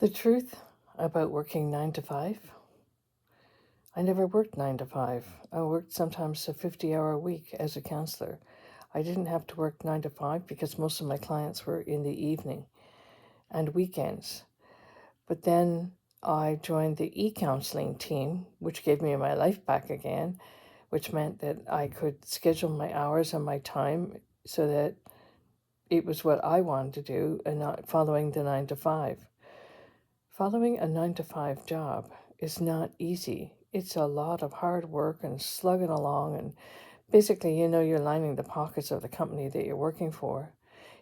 The truth about working 9 to 5, I never worked 9 to 5. I worked sometimes a 50-hour week as a counselor. I didn't have to work 9 to 5 because most of my clients were in the evening and weekends. But then I joined the e-counseling team, which gave me my life back again, which meant that I could schedule my hours and my time so that it was what I wanted to do and not following the 9 to 5. Following a 9 to 5 job is not easy. It's a lot of hard work and slugging along, and basically, you're lining the pockets of the company that you're working for.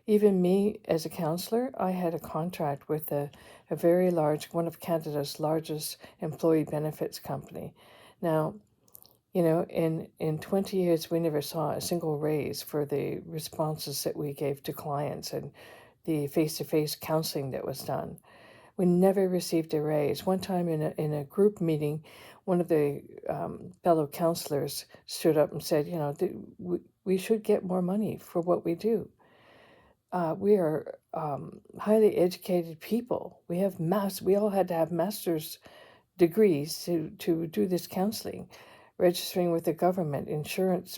Even me, as a counselor, I had a contract with a very large, one of Canada's largest employee benefits company. Now, in 20 years, we never saw a single raise for the responses that we gave to clients and the face-to-face counseling that was done. We never received a raise. One time in a group meeting, one of the fellow counselors stood up and said, we should get more money for what we do. We are highly educated people. We all had to have master's degrees to do this counseling, registering with the government, insurance,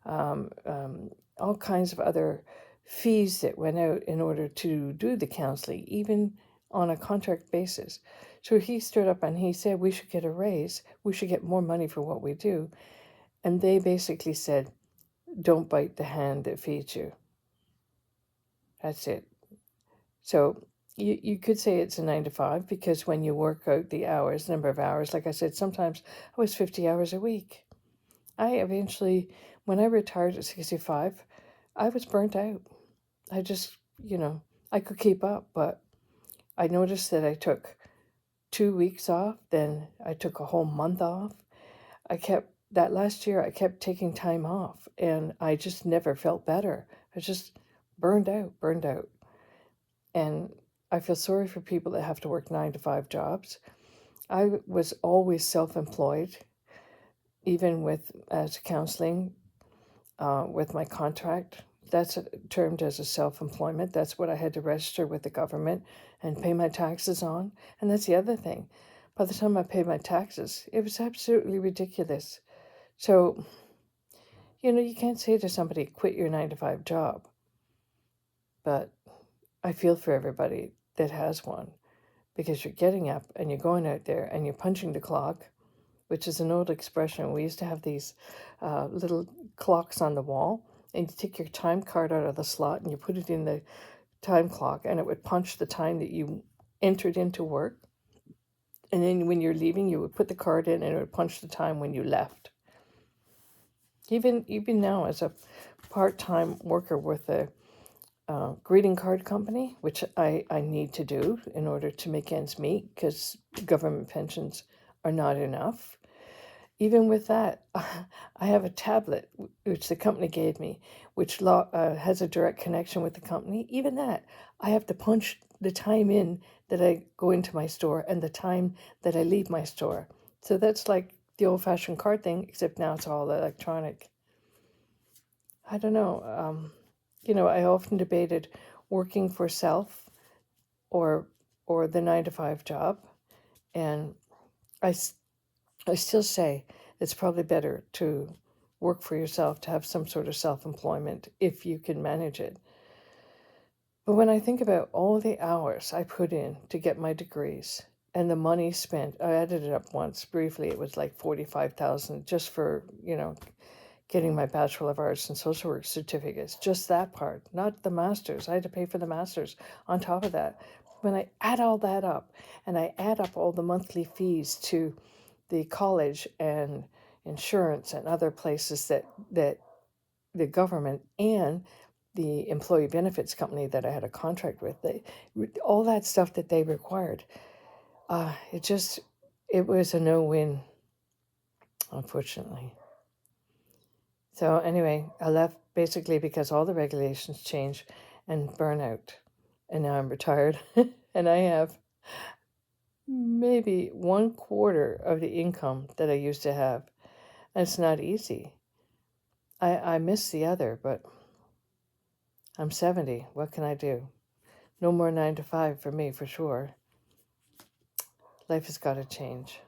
um, um, all kinds of other fees that went out in order to do the counseling, even on a contract basis. So he stood up and he said, we should get a raise. We should get more money for what we do. And they basically said, don't bite the hand that feeds you. That's it. So you could say it's a 9 to 5 because when you work out the hours, number of hours, like I said, sometimes I was 50 hours a week. I eventually, when I retired at 65, I was burnt out. I just, I could keep up, but I noticed that I took 2 weeks off, then I took a whole month off. That last year, I kept taking time off, and I just never felt better. I just burned out. And I feel sorry for people that have to work 9 to 5 jobs. I was always self-employed, even as counseling, with my contract. That's termed as a self-employment. That's what I had to register with the government and pay my taxes on. And that's the other thing. By the time I paid my taxes, it was absolutely ridiculous. So, you can't say to somebody, quit your 9 to 5 job. But I feel for everybody that has one, because you're getting up and you're going out there and you're punching the clock, which is an old expression. We used to have these little clocks on the wall, and you take your time card out of the slot and you put it in the time clock, and it would punch the time that you entered into work. And then when you're leaving, you would put the card in and it would punch the time when you left. Even now, as a part-time worker with a greeting card company, which I need to do in order to make ends meet because government pensions are not enough. Even with that, I have a tablet which the company gave me, which has a direct connection with the company. Even that, I have to punch the time in that I go into my store and the time that I leave my store. So that's like the old-fashioned card thing, except now it's all electronic. I don't know. I often debated working for self or the 9 to 5 job, and I still say it's probably better to work for yourself, to have some sort of self-employment if you can manage it. But when I think about all the hours I put in to get my degrees and the money spent, I added it up once briefly, it was like 45,000 just for, getting my Bachelor of Arts in Social Work certificates, just that part, not the master's. I had to pay for the master's on top of that. When I add all that up and I add up all the monthly fees to the college and insurance and other places that the government and the employee benefits company that I had a contract with, all that stuff that they required, it was a no-win, unfortunately. So anyway, I left basically because all the regulations changed and burnout. And now I'm retired and I have maybe 1/4 of the income that I used to have. And it's not easy. I miss the other, but I'm 70. What can I do? No more 9 to 5 for me, for sure. Life has got to change.